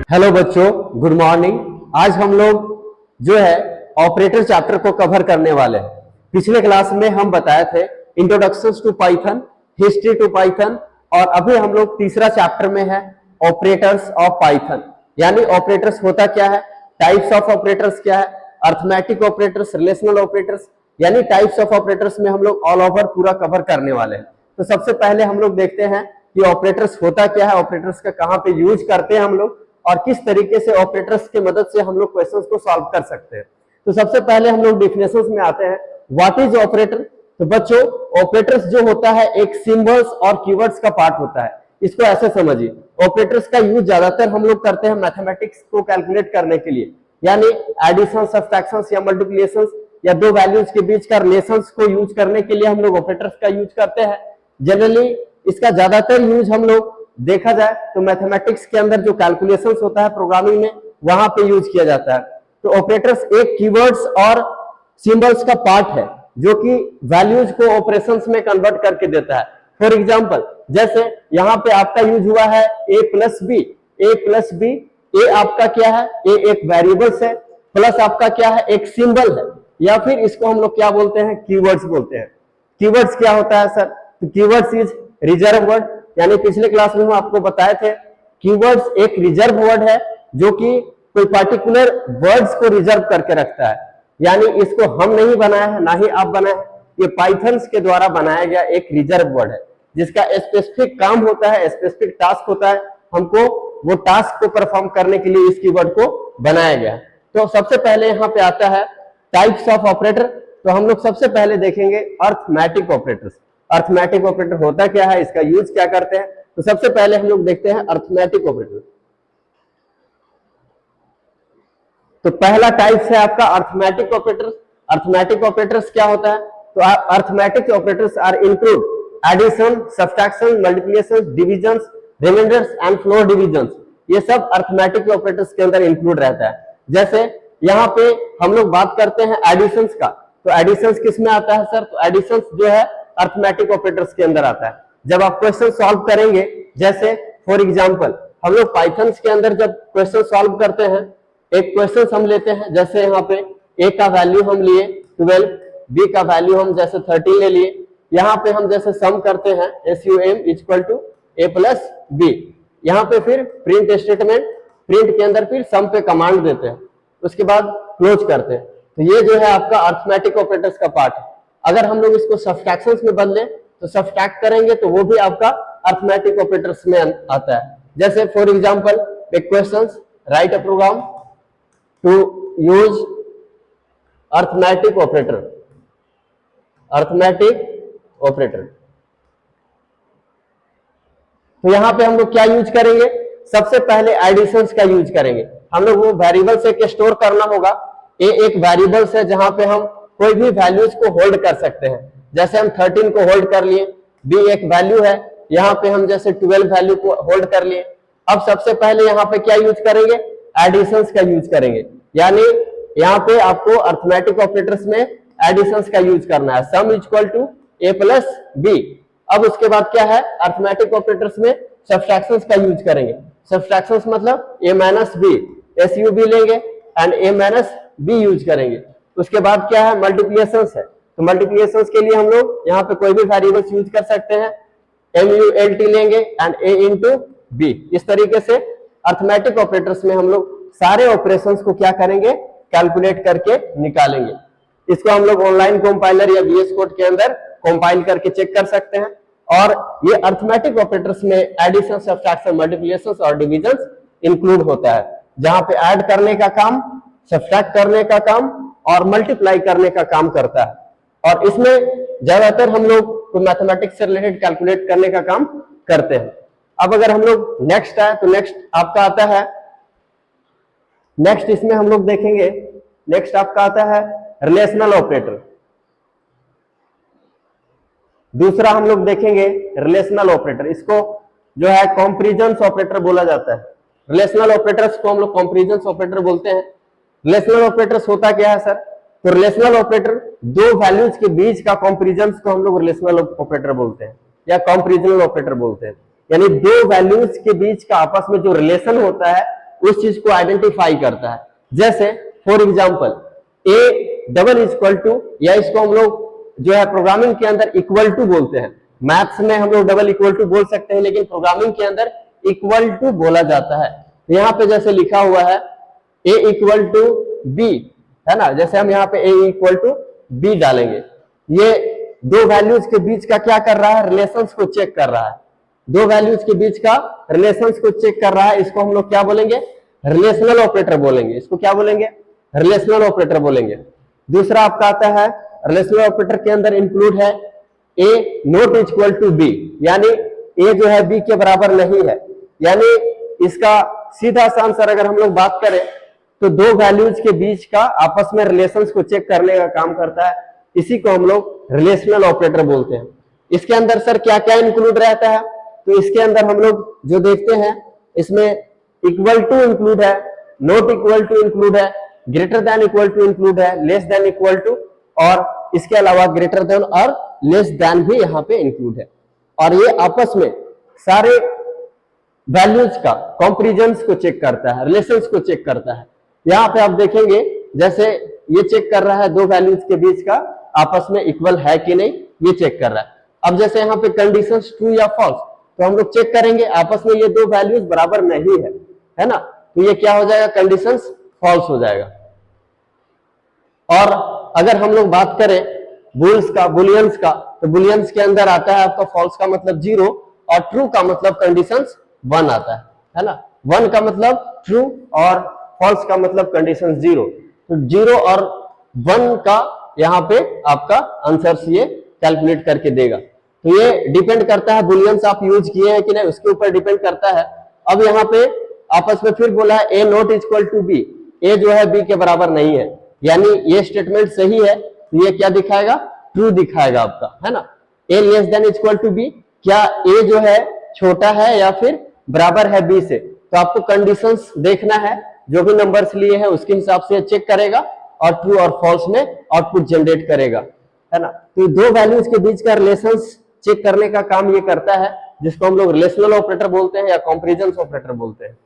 Hello बच्चों, good morning. आज हम लोग जो है ऑपरेटर चैप्टर को कवर करने वाले हैं। पिछले क्लास में हम बताए थे introduction to Python, history to Python, और अभी हम लोग तीसरा चैप्टर में है ऑपरेटर्स ऑफ पाइथन। यानी ऑपरेटर्स होता क्या है, टाइप्स ऑफ ऑपरेटर्स क्या है, अर्थमेटिक ऑपरेटर्स, रिलेशनल ऑपरेटर्स, यानी टाइप्स ऑफ ऑपरेटर्स में हम लोग ऑल ओवर पूरा कवर करने वाले हैं। तो सबसे पहले हम लोग देखते हैं कि ऑपरेटर्स होता क्या है, ऑपरेटर्स का कहाँ पे यूज करते हैं हम लोग, और किस तरीके से ऑपरेटर्स की मदद से हम लोग क्वेश्चंस को सॉल्व कर सकते हैं। तो सबसे पहले हम लोग डेफिनेशंस में आते हैं। What is operator? तो बच्चों, ऑपरेटर्स जो होता है एक सिंबल्स और कीवर्ड्स का पार्ट होता है। इसको ऐसे समझिए, ऑपरेटर्स का यूज ज्यादातर हम लोग करते हैं मैथमेटिक्स को कैलकुलेट करने के लिए, यानी एडिशन, सब्ट्रैक्शन या मल्टीप्लिकेशन या दो वैल्यूज के बीच का रिलेशंस को यूज करने के लिए हम लोग ऑपरेटर्स का यूज करते हैं। जनरली इसका ज्यादातर यूज हम लोग देखा जाए तो मैथमेटिक्स के अंदर जो कैलकुलेशंस होता है प्रोग्रामिंग में, वहां पे यूज किया जाता है। तो ऑपरेटर्स एक कीवर्ड्स और सिंबल्स का पार्ट है जो कि वैल्यूज को ऑपरेशंस में कन्वर्ट करके देता है। फॉर एग्जांपल, जैसे यहाँ पे आपका यूज हुआ है a प्लस बी। ए आपका क्या है, ए एक वेरिएबल्स है, प्लस आपका क्या है, एक सिंबल है, या फिर इसको हम लोग क्या बोलते हैं, कीवर्ड्स बोलते हैं। कीवर्ड्स क्या होता है सर? तो कीवर्ड्स इज रिजर्व वर्ड, यानी पिछले क्लास में हम आपको बताए थे कीवर्ड्स एक रिजर्व वर्ड है जो कि कोई पर्टिकुलर वर्ड्स को रिजर्व करके रखता है। यानी इसको हम नहीं बनाया है, ना ही आप बनाए, ये पाइथन्स के द्वारा बनाया गया एक रिजर्व वर्ड है जिसका स्पेसिफिक काम होता है, स्पेसिफिक टास्क होता है, हमको वो टास्क को परफॉर्म करने के लिए इस कीवर्ड को बनाया गया है। तो सबसे पहले यहाँ पे आता है टाइप्स ऑफ ऑपरेटर। तो हम लोग सबसे पहले देखेंगे अर्थमेटिक ऑपरेटर्स। अर्थमेटिक ऑपरेटर होता क्या है, इसका यूज क्या करते हैं। तो सबसे पहले हम लोग देखते हैं अर्थमेटिक ऑपरेटर। तो पहला टाइप है आपका अर्थमेटिक ऑपरेटर्स। अर्थमेटिक ऑपरेटर्स क्या होता है? तो arithmetic operators are include addition, subtraction, multiplication, division, reminders and floor division. ये सब अर्थमेटिक ऑपरेटर्स के अंदर इंक्लूड रहता है। जैसे यहाँ पे हम लोग बात करते हैं एडिशंस का, तो एडिशंस किस में आता है सर? तो एडिशंस जो है अर्थमेटिक ऑपरेटर्स के अंदर आता है। जब आप क्वेश्चन सॉल्व करेंगे, जैसे फॉर एग्जांपल हम लोग पाइथन्स के अंदर जब क्वेश्चन सॉल्व करते हैं, एक क्वेश्चन हम लेते हैं, जैसे यहाँ पे ए का वैल्यू हम लिए 12, बी का वैल्यू हम जैसे 13 ले लिए। यहाँ पे हम जैसे सम करते हैं SUM equal to a plus b. यहाँ पे फिर प्रिंट स्टेटमेंट, प्रिंट के अंदर फिर सम पे कमांड देते हैं, उसके बाद क्लोज करते हैं। तो ये जो है आपका अर्थमेटिक ऑपरेटर्स का पार्ट है। अगर हम लोग इसको सब्ट्रैक्शंस में बदले तो सब्ट्रैक्ट करेंगे तो वो भी आपका अर्थमेटिक ऑपरेटर्स में आता है। जैसे फॉर एग्जांपल एक question, write a program to use arithmetic operator. Arithmetic operator, तो यहां पे हम लोग क्या यूज करेंगे? सबसे पहले एडिशंस का यूज करेंगे। हम लोग वो वेरिएबल से स्टोर करना होगा। ए एक वेरिएबल्स है जहां पे हम कोई भी वैल्यूज को होल्ड कर सकते हैं। जैसे हम 13 को होल्ड कर लिए, बी एक वैल्यू है, यहाँ पे हम जैसे 12 वैल्यू को होल्ड कर लिए। अब सबसे पहले यहाँ पे क्या यूज करेंगे? एडिशंस का यूज करेंगे। यानी यहाँ पे आपको अर्थमेटिक ऑपरेटर्स में एडिशंस का यूज करना है। Sum equal to a plus b. अब उसके बाद क्या है, अर्थमेटिक ऑपरेटर्स में सब्ट्रैक्शंस का यूज करेंगे। सब्ट्रैक्शंस मतलब ए माइनस बी, SUB लेंगे and a minus b use करेंगे। उसके बाद क्या है, मल्टीप्लिकेशंस है। तो मल्टीप्लिकेशंस के लिए हम लोग यहाँ पे कोई भी वेरिएबल्स यूज कर सकते हैं, MULT लेंगे एंड A इंटू बी। इस तरीके से अर्थमेटिक ऑपरेटर्स में हम लोग सारे ऑपरेशंस को क्या करेंगे, कैलकुलेट करके निकालेंगे। इसको हम लोग ऑनलाइन कंपाइलर या VS कोड के अंदर कंपाइल करके चेक कर सकते हैं। और ये अर्थमेटिक ऑपरेटर्स में एडिशन, सब्ट्रैक्शन, मल्टीप्लिकेशन और डिविजन इंक्लूड होता है, जहां पे ऐड करने का काम, सब्ट्रैक्ट करने का काम और मल्टीप्लाई करने का काम करता है। और इसमें ज्यादातर हम लोग मैथमेटिक्स से रिलेटेड कैलकुलेट करने का काम करते हैं। अब अगर हम लोग नेक्स्ट है, तो नेक्स्ट आपका आता है, नेक्स्ट इसमें हम लोग देखेंगे, नेक्स्ट आपका आता है रिलेशनल ऑपरेटर। दूसरा हम लोग देखेंगे रिलेशनल ऑपरेटर। इसको जो है कंपैरिजन ऑपरेटर बोला जाता है। रिलेशनल ऑपरेटर्स को हम लोग कंपैरिजन ऑपरेटर बोलते हैं। रिलेशनल ऑपरेटर्स होता क्या है सर? तो रिलेशनल ऑपरेटर दो वैल्यूज के बीच का कंपैरिजन को हम लोग रिलेशनल ऑपरेटर बोलते हैं या कंपैरिजनल ऑपरेटर बोलते हैं। यानी दो वैल्यूज के बीच का आपस में जो रिलेशन होता है उस चीज को आइडेंटिफाई करता है। जैसे for example a double equal to, या इसको हम लोग जो है प्रोग्रामिंग के अंदर इक्वल टू बोलते हैं। मैथ्स में हम लोग डबल इक्वल टू बोल सकते हैं, लेकिन प्रोग्रामिंग के अंदर इक्वल टू बोला जाता है। यहाँ पे जैसे लिखा हुआ है ए इक्वल टू बी, है ना, जैसे हम यहाँ पे ए इक्वल टू बी डालेंगे, ये दो वैल्यूज के बीच का क्या कर रहा है, रिलेशंस को चेक कर रहा है। दो वैल्यूज के बीच का रिलेशंस को चेक कर रहा है, इसको हम लोग क्या बोलेंगे, रिलेशनल ऑपरेटर बोलेंगे। इसको क्या बोलेंगे, रिलेशनल ऑपरेटर बोलेंगे। दूसरा आपका आता है रिलेशनल ऑपरेटर के अंदर इंक्लूड है ए नॉट इक्वल टू बी, यानी ए जो है बी के बराबर नहीं है। यानी इसका सीधा सा आंसर अगर हम लोग बात करें तो दो वैल्यूज के बीच का आपस में रिलेशंस को चेक करने का काम करता है, इसी को हम लोग रिलेशनल ऑपरेटर बोलते हैं। इसके अंदर सर क्या क्या इंक्लूड रहता है, तो इसके अंदर हम लोग जो देखते हैं इसमें इक्वल टू इंक्लूड है, नॉट इक्वल टू इंक्लूड है, greater than equal to include है, लेस देन इक्वल टू, और इसके अलावा ग्रेटर देन और लेस देन भी यहाँ पे इंक्लूड है। और ये आपस में सारे वैल्यूज का कंपैरिजंस को चेक करता है, रिलेशंस को चेक करता है। यहाँ पे आप देखेंगे जैसे ये चेक कर रहा है दो वैल्यूज के बीच का आपस में इक्वल है कि नहीं, ये चेक कर रहा है। अब जैसे यहाँ पे कंडीशंस ट्रू या फॉल्स, तो हम लोग चेक करेंगे आपस में ये दो वैल्यूज बराबर नहीं है ना, तो ये क्या हो जाएगा, कंडीशंस फॉल्स हो जाएगा। और अगर हम लोग बात करें बुल्स का, बुलियंस का, तो बुलियंस के अंदर आता है आपका फॉल्स का मतलब 0 और ट्रू का मतलब कंडीशंस 1 आता है ना। 1 का मतलब ट्रू और फॉल्स का मतलब कंडीशंस 0। तो 0 और 1 का यहाँ पे आपका आंसर ये कैलकुलेट करके देगा। तो ये डिपेंड करता है बुलियंस आप यूज किए हैं कि नहीं, उसके ऊपर डिपेंड करता है। अब यहाँ पे आपस में फिर बोला है ए नॉट इक्वल टू बी, ए जो है बी के बराबर नहीं है, यानी ये स्टेटमेंट सही है, तो ये क्या दिखाएगा, ट्रू दिखाएगा आपका, है ना। A less than equal to B, क्या ए जो है छोटा है या फिर बराबर है बी से, तो आपको कंडीशंस देखना है, जो भी नंबर्स लिए हैं उसके हिसाब से चेक करेगा और ट्रू और फॉल्स में आउटपुट जनरेट करेगा, है ना। तो दो वैल्यूज के बीच का रिलेशंस चेक करने का काम ये करता है, जिसको हम लोग रिलेशनल ऑपरेटर बोलते हैं या कंपैरिजन ऑपरेटर बोलते हैं।